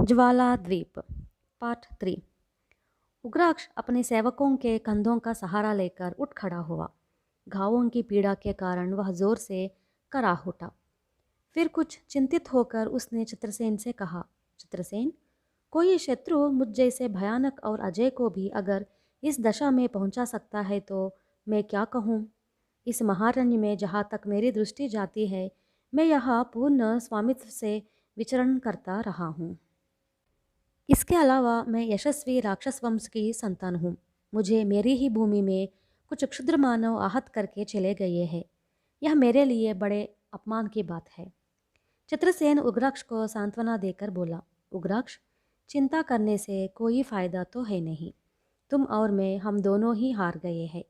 ज्वाला द्वीप पार्ट 3। उग्राक्ष अपने सेवकों के कंधों का सहारा लेकर उठ खड़ा हुआ। घावों की पीड़ा के कारण वह जोर से कराह उठा। फिर कुछ चिंतित होकर उसने चित्रसेन से कहा, चित्रसेन, कोई शत्रु मुझ जैसे भयानक और अजय को भी अगर इस दशा में पहुंचा सकता है तो मैं क्या कहूँ। इस महारण्य में जहाँ तक मेरी दृष्टि जाती है, मैं यहाँ पूर्ण स्वामित्व से विचरण करता रहा हूँ। इसके अलावा मैं यशस्वी राक्षस वंश की संतान हूँ। मुझे मेरी ही भूमि में कुछ क्षुद्र मानव आहत करके चले गए हैं। यह मेरे लिए बड़े अपमान की बात है। चित्रसेन उग्राक्ष को सांत्वना देकर बोला, उग्राक्ष, चिंता करने से कोई फायदा तो है नहीं। तुम और मैं, हम दोनों ही हार गए हैं।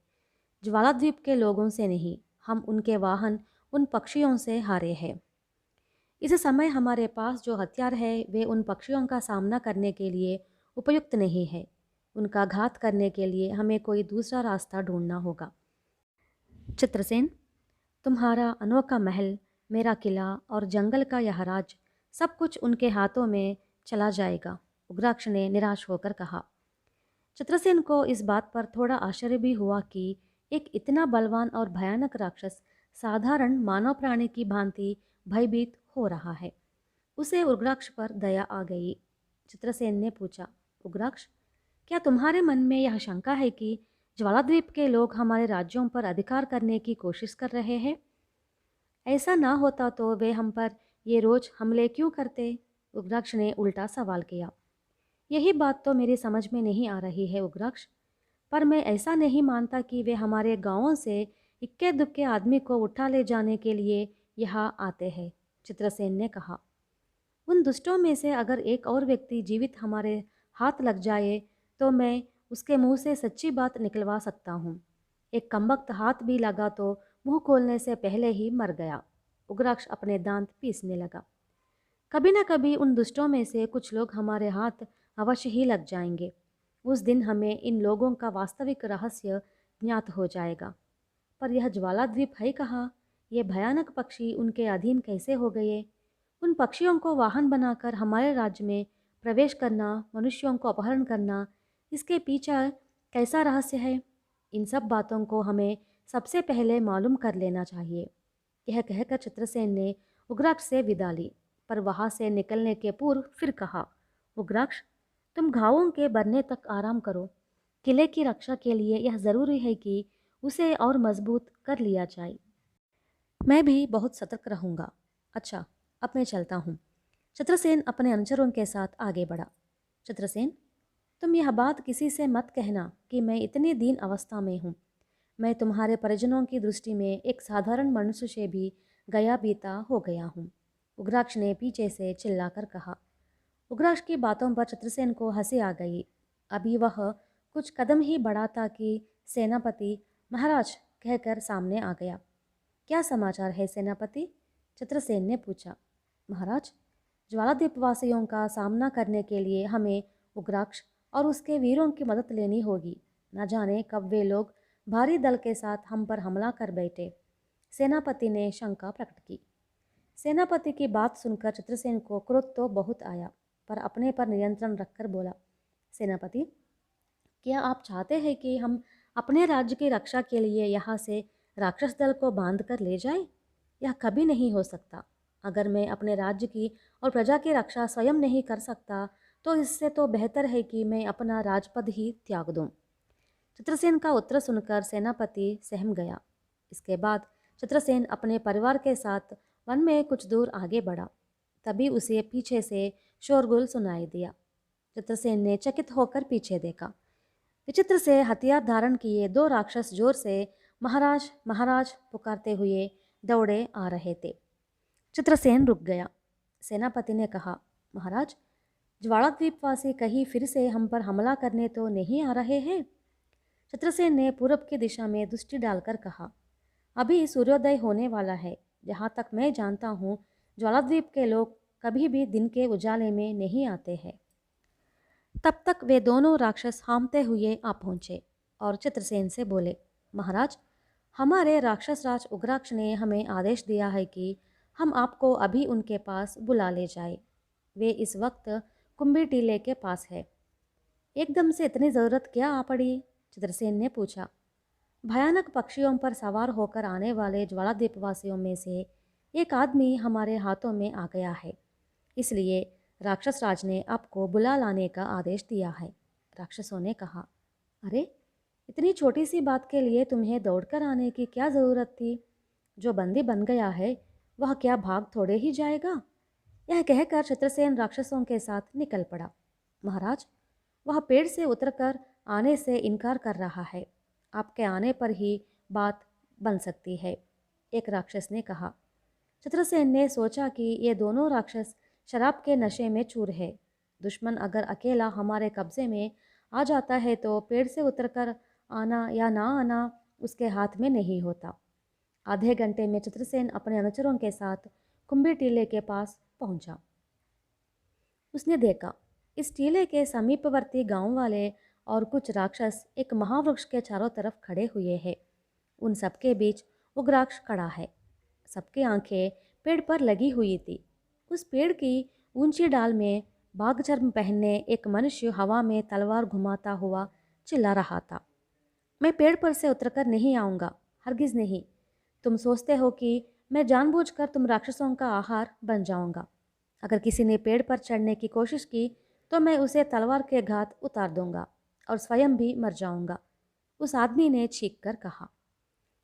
ज्वालाद्वीप के लोगों से नहीं, हम उनके वाहन उन पक्षियों से हारे हैं। इस समय हमारे पास जो हथियार है वे उन पक्षियों का सामना करने के लिए उपयुक्त नहीं है। उनका घात करने के लिए हमें कोई दूसरा रास्ता ढूंढना होगा। चित्रसेन, तुम्हारा अनोखा महल, मेरा किला और जंगल का यह राज, सब कुछ उनके हाथों में चला जाएगा, उग्राक्ष ने निराश होकर कहा। चित्रसेन को इस बात पर थोड़ा आश्चर्य भी हुआ कि एक इतना बलवान और भयानक राक्षस साधारण मानव प्राणी की भांति भयभीत हो रहा है। उसे उग्राक्ष पर दया आ गई। चित्रसेन ने पूछा, उग्राक्ष, क्या तुम्हारे मन में यह शंका है कि ज्वालाद्वीप के लोग हमारे राज्यों पर अधिकार करने की कोशिश कर रहे हैं? ऐसा ना होता तो वे हम पर ये रोज हमले क्यों करते? उग्राक्ष ने उल्टा सवाल किया। यही बात तो मेरी समझ में नहीं आ रही है उग्राक्ष। पर मैं ऐसा नहीं मानता कि वे हमारे गांवों से इक्के दुक्के आदमी को उठा ले जाने के लिए यहाँ आते हैं, चित्रसेन ने कहा। उन दुष्टों में से अगर एक और व्यक्ति जीवित हमारे हाथ लग जाए तो मैं उसके मुंह से सच्ची बात निकलवा सकता हूँ। एक कमबख्त हाथ भी लगा तो मुंह खोलने से पहले ही मर गया। उग्राक्ष अपने दांत पीसने लगा। कभी न कभी उन दुष्टों में से कुछ लोग हमारे हाथ अवश्य ही लग जाएंगे। उस दिन हमें इन लोगों का वास्तविक रहस्य ज्ञात हो जाएगा। पर यह ज्वालाद्वीप है कहाँ? ये भयानक पक्षी उनके अधीन कैसे हो गए? उन पक्षियों को वाहन बनाकर हमारे राज्य में प्रवेश करना, मनुष्यों को अपहरण करना, इसके पीछे कैसा रहस्य है? इन सब बातों को हमें सबसे पहले मालूम कर लेना चाहिए। यह कहकर चित्रसेन ने उग्राक्ष से विदा ली, पर वहाँ से निकलने के पूर्व फिर कहा, उग्राक्ष, तुम घावों के भरने तक आराम करो। किले की रक्षा के लिए यह ज़रूरी है कि उसे और मजबूत कर लिया जाए। मैं भी बहुत सतर्क रहूँगा। अच्छा, अब मैं चलता हूँ। चित्रसेन अपने अनुचरों के साथ आगे बढ़ा। चित्रसेन, तुम यह बात किसी से मत कहना कि मैं इतनी दीन अवस्था में हूँ। मैं तुम्हारे परिजनों की दृष्टि में एक साधारण मनुष्य से भी गया बीता हो गया हूँ, उग्राक्ष ने पीछे से चिल्लाकर कहा। उग्राक्ष की बातों पर चित्रसेन को हंसी आ गई। अभी वह कुछ कदम ही बढ़ा था कि सेनापति महाराज कहकर सामने आ गया। क्या समाचार है सेनापति? चित्रसेन ने पूछा। महाराज, ज्वालाद्वीप वासियों का सामना करने के लिए हमें उग्राक्ष और उसके वीरों की मदद लेनी होगी। न जाने कब वे लोग भारी दल के साथ हम पर हमला कर बैठे। सेनापति ने शंका प्रकट की। सेनापति की बात सुनकर चित्रसेन को क्रोध तो बहुत आया, पर अपने पर नियंत्रण रखकर बोला, सेनापति, क्या आप चाहते हैं कि हम अपने राज्य की रक्षा के लिए यहाँ से राक्षस दल को बांध कर ले जाए? यह कभी नहीं हो सकता। अगर मैं अपने राज्य की और प्रजा की रक्षा स्वयं नहीं कर सकता तो इससे तो बेहतर है कि मैं अपना राजपद ही त्याग दूं। चित्रसेन का उत्तर सुनकर सेनापति सहम गया। इसके बाद चित्रसेन अपने परिवार के साथ वन में कुछ दूर आगे बढ़ा। तभी उसे पीछे से शोरगुल सुनाई दिया। चित्रसेन ने चकित होकर पीछे देखा। विचित्र से हथियार धारण किए दो राक्षस जोर से महाराज महाराज पुकारते हुए दौड़े आ रहे थे। चित्रसेन रुक गया। सेनापति ने कहा, महाराज, ज्वालाद्वीपवासी कहीं फिर से हम पर हमला करने तो नहीं आ रहे हैं? चित्रसेन ने पूरब की दिशा में दृष्टि डालकर कहा, अभी सूर्योदय होने वाला है। जहाँ तक मैं जानता हूँ, ज्वालाद्वीप के लोग कभी भी दिन के उजाले में नहीं आते हैं। तब तक वे दोनों राक्षस हांफते हुए आ पहुँचे और चित्रसेन से बोले, महाराज, हमारे राक्षस राज उग्राक्ष ने हमें आदेश दिया है कि हम आपको अभी उनके पास बुला ले जाए। वे इस वक्त कुंभी टीले के पास है। एकदम से इतनी ज़रूरत क्या आ पड़ी? चित्रसेन ने पूछा। भयानक पक्षियों पर सवार होकर आने वाले ज्वालाद्वीपवासियों में से एक आदमी हमारे हाथों में आ गया है, इसलिए राक्षस राज ने आपको बुला लाने का आदेश दिया है। राक्षसों ने कहा। अरे, इतनी छोटी सी बात के लिए तुम्हें दौड़कर आने की क्या ज़रूरत थी? जो बंदी बन गया है वह क्या भाग थोड़े ही जाएगा? यह कहकर चित्रसेन राक्षसों के साथ निकल पड़ा। महाराज, वह पेड़ से उतरकर आने से इनकार कर रहा है। आपके आने पर ही बात बन सकती है, एक राक्षस ने कहा। चित्रसेन ने सोचा कि ये दोनों राक्षस शराब के नशे में चूर है। दुश्मन अगर अकेला हमारे कब्जे में आ जाता है तो पेड़ से उतरकर आना या ना आना उसके हाथ में नहीं होता। आधे घंटे में चित्रसेन अपने अनुचरों के साथ कुंभी टीले के पास पहुंचा। उसने देखा, इस टीले के समीपवर्ती गांव वाले और कुछ राक्षस एक महावृक्ष के चारों तरफ खड़े हुए हैं। उन सबके बीच उग्राक्ष खड़ा है। सबकी आंखें पेड़ पर लगी हुई थी। उस पेड़ की ऊंची डाल में बाघ चर्म पहने एक मनुष्य हवा में तलवार घुमाता हुआ चिल्ला रहा था। मैं पेड़ पर से उतरकर नहीं आऊँगा, हरगिज़ नहीं। तुम सोचते हो कि मैं जानबूझकर तुम राक्षसों का आहार बन जाऊँगा। अगर किसी ने पेड़ पर चढ़ने की कोशिश की तो मैं उसे तलवार के घात उतार दूंगा और स्वयं भी मर जाऊँगा, उस आदमी ने चीख कर कहा।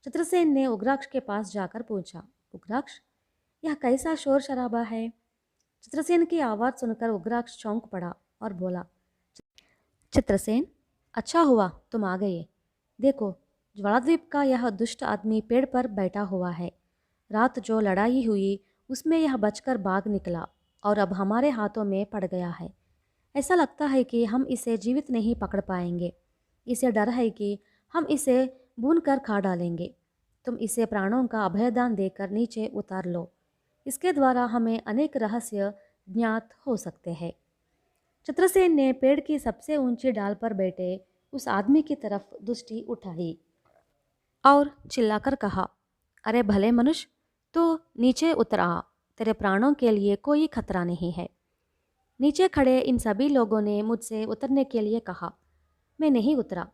चित्रसेन ने उग्राक्ष के पास जाकर पूछा, उग्राक्ष, यह कैसा शोर शराबा है? चित्रसेन की आवाज़ सुनकर उग्राक्ष चौंक पड़ा और बोला, चित्रसेन, अच्छा हुआ तुम आ गए। देखो, ज्वालाद्वीप का यह दुष्ट आदमी पेड़ पर बैठा हुआ है। रात जो लड़ाई हुई उसमें यह बचकर भाग निकला और अब हमारे हाथों में पड़ गया है। ऐसा लगता है कि हम इसे जीवित नहीं पकड़ पाएंगे। इसे डर है कि हम इसे भून कर खा डालेंगे। तुम इसे प्राणों का अभयदान देकर नीचे उतार लो। इसके द्वारा हमें अनेक रहस्य ज्ञात हो सकते हैं। चित्रसेन ने पेड़ की सबसे ऊंची डाल पर बैठे उस आदमी की तरफ दृष्टि उठाई और चिल्लाकर कहा, अरे भले मनुष्य, तो नीचे उतर आ। तेरे प्राणों के लिए कोई खतरा नहीं है। नीचे खड़े इन सभी लोगों ने मुझसे उतरने के लिए कहा। मैं नहीं उतरा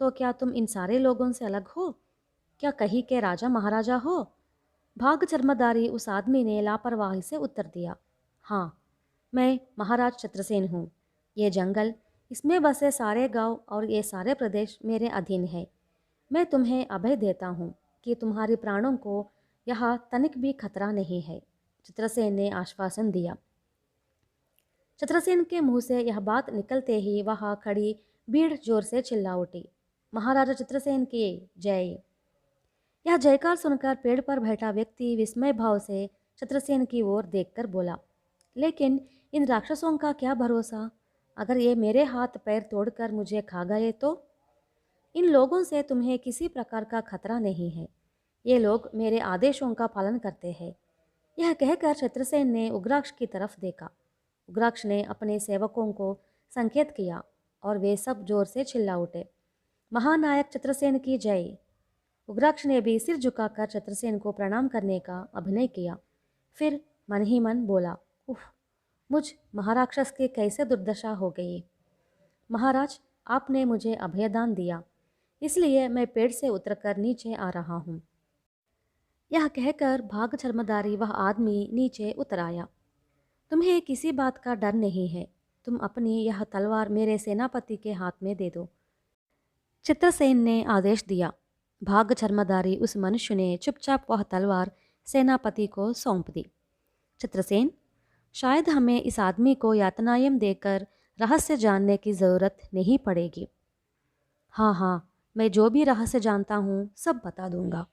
तो क्या तुम इन सारे लोगों से अलग हो? क्या कहीं के राजा महाराजा हो? भाग चर्मधारी उस आदमी ने लापरवाही से उत्तर दिया। हाँ, मैं महाराज चित्रसेन हूँ। ये जंगल, इसमें बसे सारे गांव और ये सारे प्रदेश मेरे अधीन है। मैं तुम्हें अभय देता हूँ कि तुम्हारे प्राणों को यहाँ तनिक भी खतरा नहीं है। चित्रसेन ने आश्वासन दिया। चित्रसेन के मुंह से यह बात निकलते ही वहाँ खड़ी भीड़ जोर से चिल्ला उठी, महाराजा चित्रसेन की जय। यह जयकार सुनकर पेड़ पर बैठा व्यक्ति विस्मय भाव से चित्रसेन की ओर देखकर बोला, लेकिन इन राक्षसों का क्या भरोसा? अगर ये मेरे हाथ पैर तोड़कर मुझे खा गए तो? इन लोगों से तुम्हें किसी प्रकार का खतरा नहीं है। ये लोग मेरे आदेशों का पालन करते हैं। यह कहकर चित्रसेन ने उग्राक्ष की तरफ देखा। उग्राक्ष ने अपने सेवकों को संकेत किया और वे सब जोर से चिल्ला उठे, महानायक चित्रसेन की जय। उग्राक्ष ने भी सिर झुकाकर चित्रसेन को प्रणाम करने का अभिनय किया। फिर मन ही मन बोला, उफ, मुझ महाराक्षस की कैसे दुर्दशा हो गई। महाराज, आपने मुझे अभयदान दिया, इसलिए मैं पेड़ से उतरकर नीचे आ रहा हूँ। यह कहकर भाग चर्मधारी वह आदमी नीचे उतर आया। तुम्हें किसी बात का डर नहीं है। तुम अपनी यह तलवार मेरे सेनापति के हाथ में दे दो। चित्रसेन ने आदेश दिया। भाग चर्मधारी उस मनुष्य ने चुपचाप वह तलवार सेनापति को सौंप दी। चित्रसेन, शायद हमें इस आदमी को यातनाएं देकर रहस्य जानने की ज़रूरत नहीं पड़ेगी। हाँ हाँ, मैं जो भी रहस्य जानता हूँ सब बता दूंगा।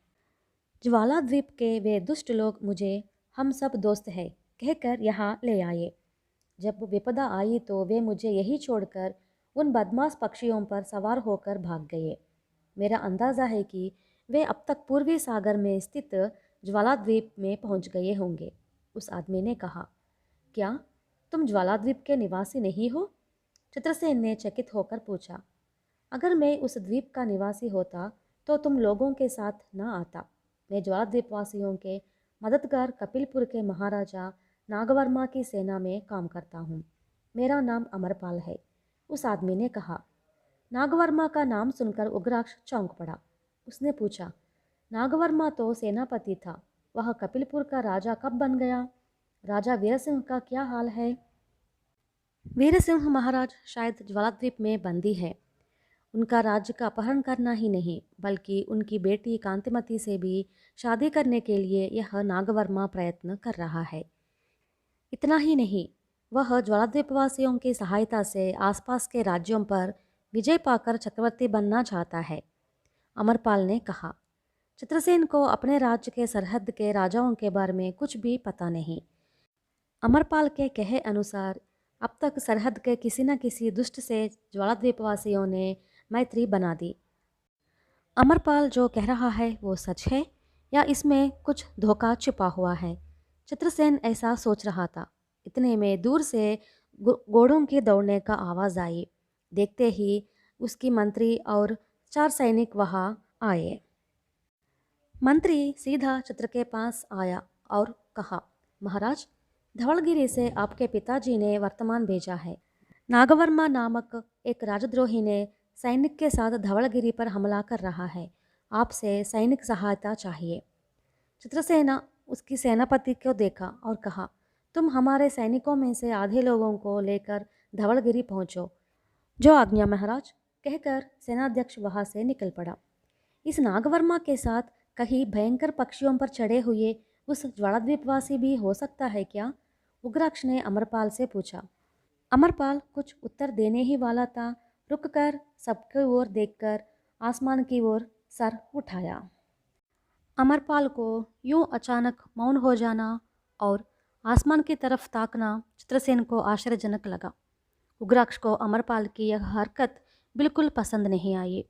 ज्वालाद्वीप के वे दुष्ट लोग मुझे हम सब दोस्त हैं कहकर यहाँ ले आए। जब विपदा आई तो वे मुझे यही छोड़कर उन बदमाश पक्षियों पर सवार होकर भाग गए। मेरा अंदाज़ा है कि वे अब तक पूर्वी सागर में स्थित ज्वालाद्वीप में पहुंच गए होंगे। उस आदमी ने कहा, क्या तुम ज्वालाद्वीप के निवासी नहीं हो? चित्रसेन ने चकित होकर पूछा। अगर मैं उस द्वीप का निवासी होता तो तुम लोगों के साथ न आता। मैं ज्वालाद्वीपवासियों के मददगार कपिलपुर के महाराजा नागवर्मा की सेना में काम करता हूँ। मेरा नाम अमरपाल है, उस आदमी ने कहा। नागवर्मा का नाम सुनकर उग्राक्ष चौंक पड़ा। उसने पूछा, नागवर्मा तो सेनापति था, वह कपिलपुर का राजा कब बन गया? राजा वीरसिंह का क्या हाल है? वीरसिंह महाराज शायद ज्वालाद्वीप में बंदी है। उनका राज्य का अपहरण करना ही नहीं, बल्कि उनकी बेटी कांतिमती से भी शादी करने के लिए यह नागवर्मा प्रयत्न कर रहा है। इतना ही नहीं, वह ज्वालाद्वीपवासियों की सहायता से आसपास के राज्यों पर विजय पाकर चक्रवर्ती बनना चाहता है, अमरपाल ने कहा। चित्रसेन को अपने राज्य के सरहद के राजाओं के बारे में कुछ भी पता नहीं। अमरपाल के कहे अनुसार अब तक सरहद के किसी न किसी दुष्ट से ज्वालाद्वीपवासियों ने मैत्री बना दी। अमरपाल जो कह रहा है वो सच है या इसमें कुछ धोखा छिपा हुआ है? चित्रसेन ऐसा सोच रहा था। इतने में दूर से घोड़ों के दौड़ने का आवाज़ आई। देखते ही उसकी मंत्री और 4 सैनिक वहाँ आए। मंत्री सीधा चित्र के पास आया और कहा, महाराज, धवलगिरी से आपके पिताजी ने वर्तमान भेजा है। नागवर्मा नामक एक राजद्रोही ने सैनिक के साथ धवलगिरी पर हमला कर रहा है। आपसे सैनिक सहायता चाहिए। चित्रसेना उसकी सेनापति को देखा और कहा, तुम हमारे सैनिकों में से आधे लोगों को लेकर धवलगिरी पहुँचो। जो आज्ञा महाराज, कहकर सेनाध्यक्ष वहाँ से निकल पड़ा। इस नागवर्मा के साथ कहीं भयंकर पक्षियों पर चढ़े हुए उस ज्वालाद्वीपवासी भी हो सकता है क्या? उग्राक्ष ने अमरपाल से पूछा। अमरपाल कुछ उत्तर देने ही वाला था, रुककर सबकी ओर देखकर आसमान की ओर सर उठाया। अमरपाल को यूं अचानक मौन हो जाना और आसमान की तरफ ताकना चित्रसेन को आश्चर्यजनक लगा। उग्राक्ष को अमरपाल की यह हरकत बिल्कुल पसंद नहीं आई।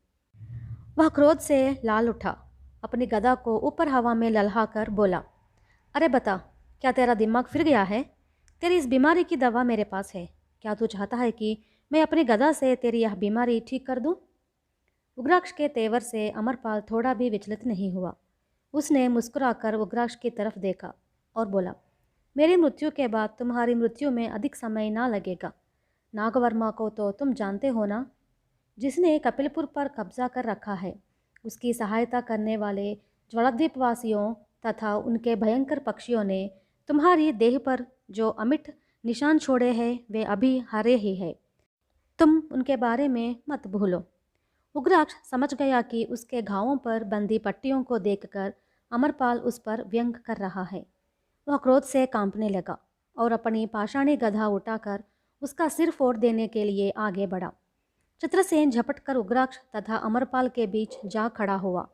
वह क्रोध से लाल उठा, अपनी गदा को ऊपर हवा में ललहाकर बोला, अरे बता, क्या तेरा दिमाग फिर गया है? तेरी इस बीमारी की दवा मेरे पास है। क्या तू चाहता है कि मैं अपनी गदा से तेरी यह बीमारी ठीक कर दूं? उग्राक्ष के तेवर से अमरपाल थोड़ा भी विचलित नहीं हुआ। उसने मुस्कुराकर उग्राक्ष की तरफ देखा और बोला, मेरी मृत्यु के बाद तुम्हारी मृत्यु में अधिक समय ना लगेगा। नागवर्मा को तो तुम जानते हो ना, जिसने कपिलपुर पर कब्जा कर रखा है। उसकी सहायता करने वाले ज्वालाद्वीपवासियों तथा उनके भयंकर पक्षियों ने तुम्हारी देह पर जो अमिट निशान छोड़े हैं वे अभी हरे ही हैं। तुम उनके बारे में मत भूलो। उग्राक्ष समझ गया कि उसके घावों पर बंदी पट्टियों को देखकर अमरपाल उस पर व्यंग कर रहा है। वह क्रोध से कांपने लगा और अपनी पाषाणी गदा उठाकर उसका सिर फोड़ देने के लिए आगे बढ़ा। चित्रसेन झपट कर उग्राक्ष तथा अमरपाल के बीच जा खड़ा हुआ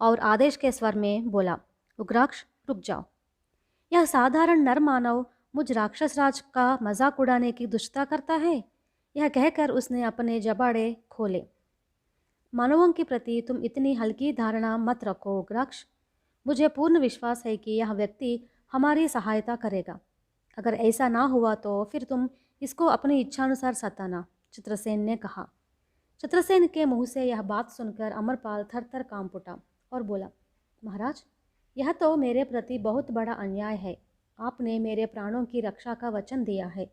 और आदेश के स्वर में बोला, उग्राक्ष, रुक जाओ। यह साधारण नर मानव मुझ राक्षस राज का मजाक उड़ाने की दुष्टता करता है। यह कहकर उसने अपने जबाड़े खोले। मानवों के प्रति तुम इतनी हल्की धारणा मत रखो उग्राक्ष। मुझे पूर्ण विश्वास है कि यह व्यक्ति हमारी सहायता करेगा। अगर ऐसा ना हुआ तो फिर तुम इसको अपनी इच्छानुसार सताना, चित्रसेन ने कहा। चित्रसेन के मुंह से यह बात सुनकर अमरपाल थर थर कांप उठा और बोला, महाराज, यह तो मेरे प्रति बहुत बड़ा अन्याय है। आपने मेरे प्राणों की रक्षा का वचन दिया है।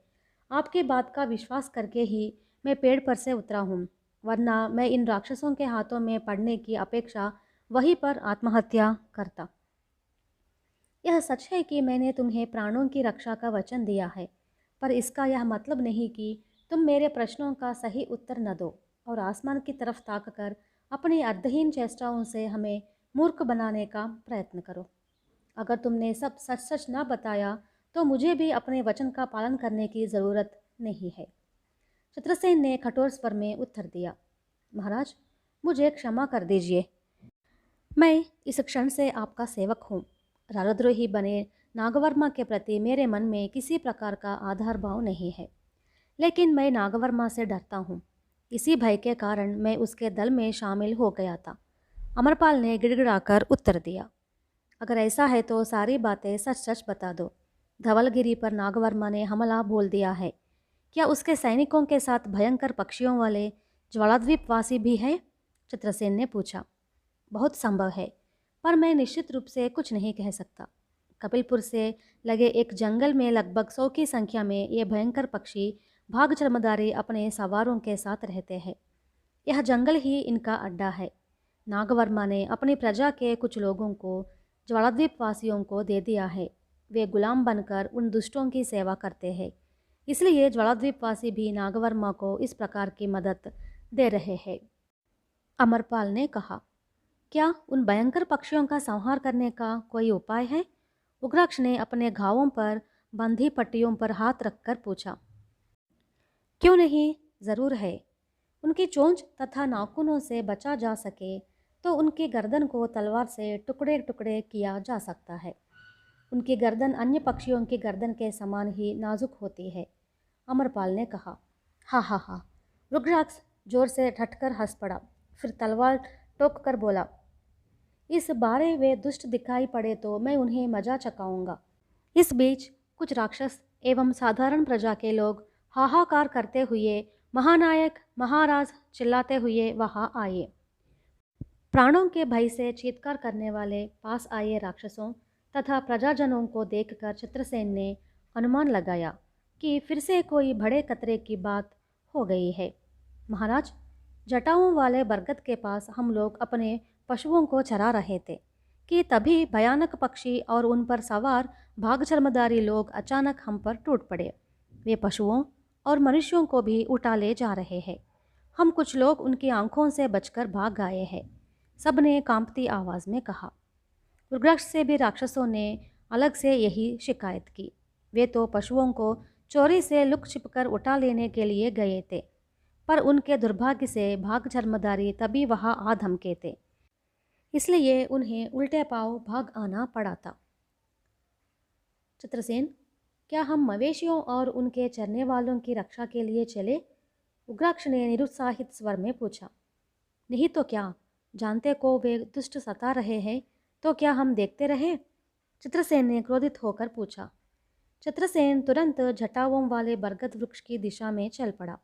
आपकी बात का विश्वास करके ही मैं पेड़ पर से उतरा हूँ, वरना मैं इन राक्षसों के हाथों में पड़ने की अपेक्षा वहीं पर आत्महत्या करता। यह सच है कि मैंने तुम्हें प्राणों की रक्षा का वचन दिया है, पर इसका यह मतलब नहीं कि तुम मेरे प्रश्नों का सही उत्तर न दो और आसमान की तरफ ताककर अपनी अर्धहीन चेष्टाओं से हमें मूर्ख बनाने का प्रयत्न करो। अगर तुमने सब सच सच ना बताया तो मुझे भी अपने वचन का पालन करने की ज़रूरत नहीं है। चित्रसेन ने कठोर स्वर में उत्तर दिया, महाराज, मुझे क्षमा कर दीजिए। मैं इस क्षण से आपका सेवक हूँ। राजद्रोही बने नागवर्मा के प्रति मेरे मन में किसी प्रकार का आधार भाव नहीं है, लेकिन मैं नागवर्मा से डरता हूँ। इसी भय के कारण मैं उसके दल में शामिल हो गया था। अमरपाल ने गिड़गिड़ाकर उत्तर दिया, अगर ऐसा है तो सारी बातें सच सच बता दो। धवलगिरी पर नागवर्मा ने हमला बोल दिया है। क्या उसके सैनिकों के साथ भयंकर पक्षियों वाले ज्वालाद्वीपवासी भी हैं? चित्रसेन ने पूछा। बहुत संभव है, पर मैं निश्चित रूप से कुछ नहीं कह सकता। कपिलपुर से लगे एक जंगल में लगभग 100 की संख्या में ये भयंकर पक्षी भाग चरमदारी अपने सवारों के साथ रहते हैं। यह जंगल ही इनका अड्डा है। नागवर्मा ने अपनी प्रजा के कुछ लोगों को ज्वालाद्वीप वासियों को दे दिया है। वे गुलाम बनकर उन दुष्टों की सेवा करते हैं। इसलिए ज्वालाद्वीप वासी भी नागवर्मा को इस प्रकार की मदद दे रहे हैं। अमरपाल ने कहा, क्या उन भयंकर पक्षियों का संहार करने का कोई उपाय है? उग्राक्ष ने अपने घावों पर बंधी पट्टियों पर हाथ रखकर पूछा। क्यों नहीं, ज़रूर है। उनकी चोंच तथा नाखूनों से बचा जा सके तो उनकी गर्दन को तलवार से टुकड़े टुकड़े किया जा सकता है। उनकी गर्दन अन्य पक्षियों की गर्दन के समान ही नाजुक होती है। अमरपाल ने कहा। हा हा हा। रुद्राक्ष जोर से ठटकर हंस पड़ा, फिर तलवार टोक कर बोला, इस बारे वे दुष्ट दिखाई पड़े तो मैं उन्हें मजा चखाऊंगा। इस बीच कुछ राक्षस एवं साधारण प्रजा के लोग हाहाकार करते हुए महानायक महाराज चिल्लाते हुए वहां आए। प्राणों के भय से चीत्कार करने वाले पास आए राक्षसों तथा प्रजाजनों को देखकर चित्रसेन ने अनुमान लगाया कि फिर से कोई बड़े खतरे की बात हो गई है। महाराज, जटाओं वाले बरगद के पास हम लोग अपने पशुओं को चरा रहे थे कि तभी भयानक पक्षी और उन पर सवार भाग चर्मदारी लोग अचानक हम पर टूट पड़े। वे पशुओं और मनुष्यों को भी उठा ले जा रहे हैं। हम कुछ लोग उनकी आंखों से बचकर भाग गए हैं, सबने कांपती आवाज़ में कहा। रुद्राक्ष से भी राक्षसों ने अलग से यही शिकायत की। वे तो पशुओं को चोरी से लुक छिपकर उठा लेने के लिए गए थे, पर उनके दुर्भाग्य से भाग चर्मदारी तभी वहां आ धमके थे, इसलिए उन्हें उल्टे पांव भाग आना पड़ा था। चित्रसेन, क्या हम मवेशियों और उनके चरने वालों की रक्षा के लिए चले? उग्राक्ष ने निरुत्साहित स्वर में पूछा। नहीं तो क्या, जानते को वे दुष्ट सता रहे हैं तो क्या हम देखते रहे? चित्रसेन ने क्रोधित होकर पूछा। चित्रसेन तुरंत जटाओं वाले बरगद वृक्ष की दिशा में चल पड़ा।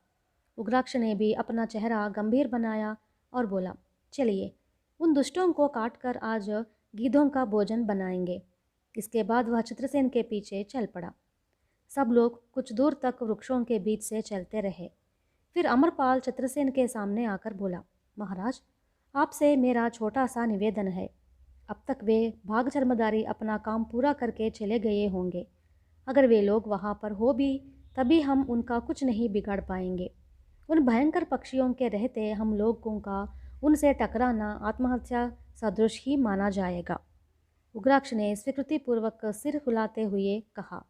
उग्राक्ष ने भी अपना चेहरा गंभीर बनाया और बोला, चलिए उन दुष्टों को काटकर आज गीधों का भोजन बनाएंगे। इसके बाद वह चित्रसेन के पीछे चल पड़ा। सब लोग कुछ दूर तक वृक्षों के बीच से चलते रहे। फिर अमरपाल चित्रसेन के सामने आकर बोला, महाराज, आपसे मेरा छोटा सा निवेदन है। अब तक वे भाग चर्मदारी अपना काम पूरा करके चले गए होंगे। अगर वे लोग वहाँ पर हो भी तभी हम उनका कुछ नहीं बिगाड़ पाएंगे। उन भयंकर पक्षियों के रहते हम लोगों का उनसे टकराना आत्महत्या सदृश ही माना जाएगा। उग्राक्ष ने स्वीकृतिपूर्वक सिर हिलाते हुए कहा।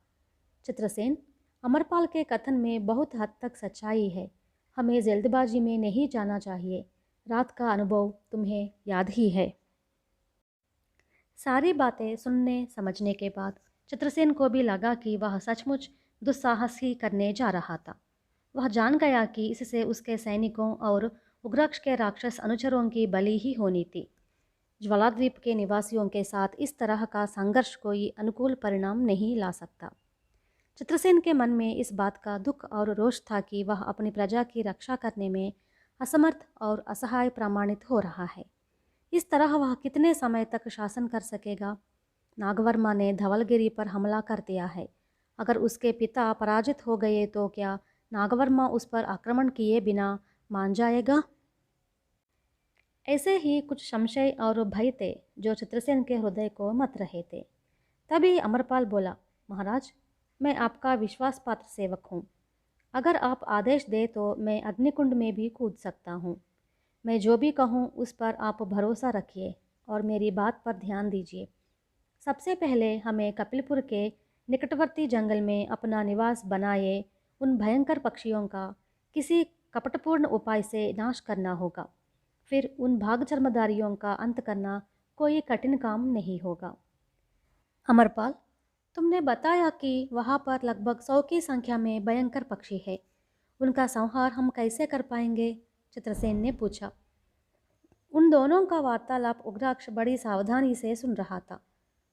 चित्रसेन, अमरपाल के कथन में बहुत हद तक सच्चाई है। हमें जल्दबाजी में नहीं जाना चाहिए। रात का अनुभव तुम्हें याद ही है। सारी बातें सुनने समझने के बाद चित्रसेन को भी लगा कि वह सचमुच दुस्साहस ही करने जा रहा था। वह जान गया कि इससे उसके सैनिकों और उग्राक्ष के राक्षस अनुचरों की बलि ही होनी थी। ज्वालाद्वीप के निवासियों के साथ इस तरह का संघर्ष कोई अनुकूल परिणाम नहीं ला सकता। चित्रसेन के मन में इस बात का दुख और रोष था कि वह अपनी प्रजा की रक्षा करने में असमर्थ और असहाय प्रमाणित हो रहा है। इस तरह वह कितने समय तक शासन कर सकेगा? नागवर्मा ने धवलगिरी पर हमला कर दिया है। अगर उसके पिता पराजित हो गए तो क्या नागवर्मा उस पर आक्रमण किए बिना मान जाएगा? ऐसे ही कुछ संशय और भय थे जो चित्रसेन के हृदय को मत रहे थे। तभी अमरपाल बोला, महाराज, मैं आपका विश्वास पात्र सेवक हूँ। अगर आप आदेश दें तो मैं अग्निकुंड में भी कूद सकता हूँ। मैं जो भी कहूँ उस पर आप भरोसा रखिए और मेरी बात पर ध्यान दीजिए। सबसे पहले हमें कपिलपुर के निकटवर्ती जंगल में अपना निवास बनाए उन भयंकर पक्षियों का किसी कपटपूर्ण उपाय से नाश करना होगा। फिर उन भाग चर्मदारियों का अंत करना कोई कठिन काम नहीं होगा। अमरपाल, तुमने बताया कि वहाँ पर लगभग 100 की संख्या में भयंकर पक्षी है। उनका संहार हम कैसे कर पाएंगे? चित्रसेन ने पूछा। उन दोनों का वार्तालाप उग्राक्ष बड़ी सावधानी से सुन रहा था।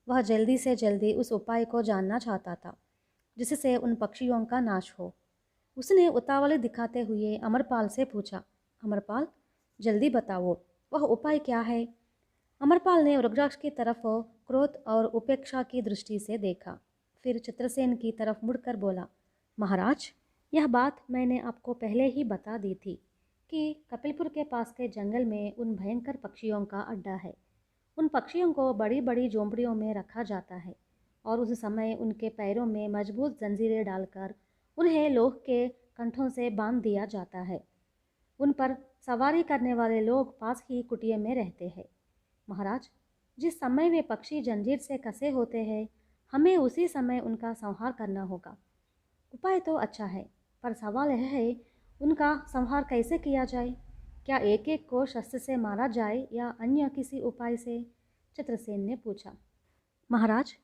वह जल्दी से जल्दी उस उपाय को जानना चाहता था जिससे उन पक्षियों का नाश हो। उसने उतावली दिखाते हुए अमरपाल से पूछा, अमरपाल, जल्दी बताओ, वह उपाय क्या है? अमरपाल ने रुद्राक्ष की तरफ क्रोध और उपेक्षा की दृष्टि से देखा, फिर चित्रसेन की तरफ मुड़कर बोला, महाराज, यह बात मैंने आपको पहले ही बता दी थी कि कपिलपुर के पास के जंगल में उन भयंकर पक्षियों का अड्डा है। उन पक्षियों को बड़ी बड़ी झोंपड़ियों में रखा जाता है और उस समय उनके पैरों में मजबूत जंजीरें डालकर उन्हें लोह के कंठों से बांध दिया जाता है। उन पर सवारी करने वाले लोग पास ही कुटिया में रहते हैं। महाराज, जिस समय वे पक्षी जंजीर से कसे होते हैं, हमें उसी समय उनका संहार करना होगा। उपाय तो अच्छा है, पर सवाल यह है उनका संहार कैसे किया जाए। क्या एक एक को शस्त्र से मारा जाए या अन्य किसी उपाय से? चित्रसेन ने पूछा। महाराज,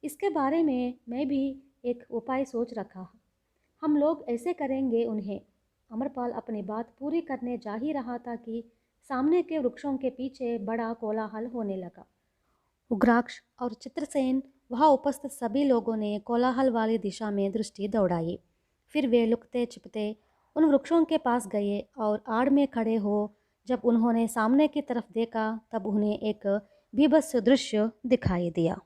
इसके बारे में मैं भी एक उपाय सोच रखा। हम लोग ऐसे करेंगे उन्हें। अमरपाल अपनी बात पूरी करने जा ही रहा था कि सामने के वृक्षों के पीछे बड़ा कोलाहल होने लगा। उग्राक्ष और चित्रसेन वहाँ उपस्थित सभी लोगों ने कोलाहल वाली दिशा में दृष्टि दौड़ाई। फिर वे लुकते छिपते उन वृक्षों के पास गए और आड़ में खड़े हो जब उन्होंने सामने की तरफ देखा तब उन्हें एक बीभत्स दृश्य दिखाई दिया।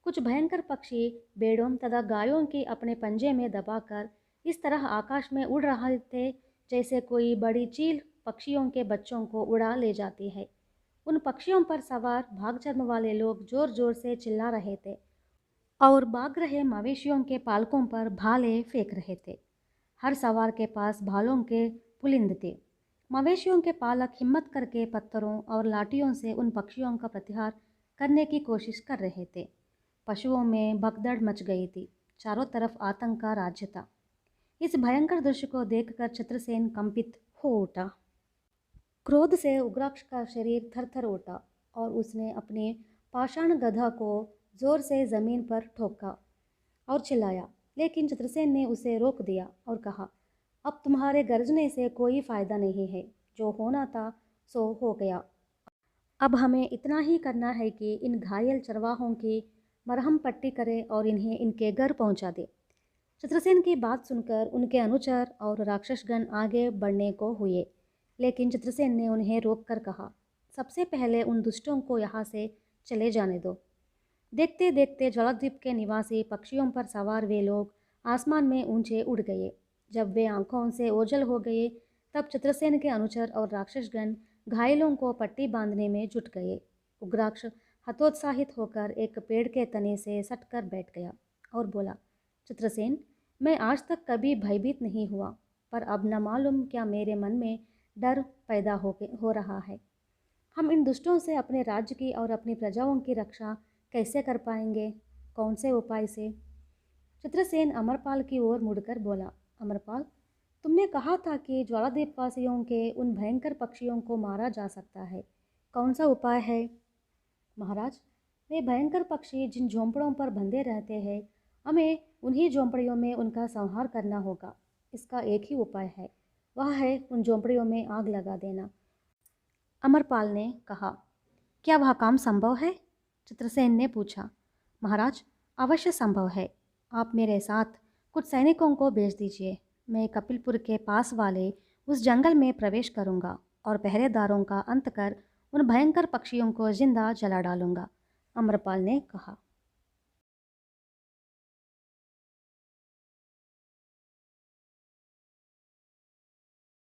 कुछ भयंकर पक्षी भेड़ों तथा गायों की अपने पंजे में दबाकर इस तरह आकाश में उड़ रहे थे जैसे कोई बड़ी चील पक्षियों के बच्चों को उड़ा ले जाती है। उन पक्षियों पर सवार भागचर्म वाले लोग जोर जोर से चिल्ला रहे थे और भाग रहे मवेशियों के पालकों पर भाले फेंक रहे थे। हर सवार के पास भालों के पुलिंद थे। मवेशियों के पालक हिम्मत करके पत्थरों और लाठियों से उन पक्षियों का प्रतिहार करने की कोशिश कर रहे थे। पशुओं में भगदड़ मच गई थी। चारों तरफ आतंक का राज्य था। इस भयंकर दृश्य को देखकर चित्रसेन कंपित हो उठा। क्रोध से उग्राक्ष का शरीर थरथर उठा और उसने अपने पाषाण गदा को जोर से जमीन पर ठोका और चिल्लाया, लेकिन चित्रसेन ने उसे रोक दिया और कहा, अब तुम्हारे गरजने से कोई फायदा नहीं है। जो होना था सो हो गया। अब हमें इतना ही करना है कि इन घायल चरवाहों की मरहम पट्टी करे और इन्हें इनके घर पहुंचा दे। चित्रसेन की बात सुनकर उनके अनुचर और राक्षसगण आगे बढ़ने को हुए, लेकिन चित्रसेन ने उन्हें रोककर कहा, सबसे पहले उन दुष्टों को यहाँ से चले जाने दो। देखते देखते ज्वालाद्वीप के निवासी पक्षियों पर सवार वे लोग आसमान में ऊंचे उड़ गए। जब वे आंखों से ओझल हो गए तब चित्रसेन के अनुचर और राक्षसगण घायलों को पट्टी बांधने में जुट गए। उग्राक्ष हतोत्साहित होकर एक पेड़ के तने से सटकर बैठ गया और बोला, चित्रसेन, मैं आज तक कभी भयभीत नहीं हुआ, पर अब न मालूम क्या मेरे मन में डर पैदा हो रहा है। हम इन दुष्टों से अपने राज्य की और अपनी प्रजाओं की रक्षा कैसे कर पाएंगे? कौन से उपाय से? चित्रसेन अमरपाल की ओर मुड़कर बोला, अमरपाल, तुमने कहा था कि ज्वालाद्वीपवासियों के उन भयंकर पक्षियों को मारा जा सकता है। कौन सा उपाय है? महाराज, वे भयंकर पक्षी जिन झोंपड़ों पर बंधे रहते हैं, हमें उन्हीं झोंपड़ियों में उनका संहार करना होगा। इसका एक ही उपाय है, वह है उन झोंपड़ियों में आग लगा देना। अमरपाल ने कहा, क्या वह काम संभव है? चित्रसेन ने पूछा। महाराज, अवश्य संभव है। आप मेरे साथ कुछ सैनिकों को भेज दीजिए। मैं कपिलपुर के पास वाले उस जंगल में प्रवेश करूंगा और पहरेदारों का अंत कर उन भयंकर पक्षियों को जिंदा जला डालूंगा। अमरपाल ने कहा।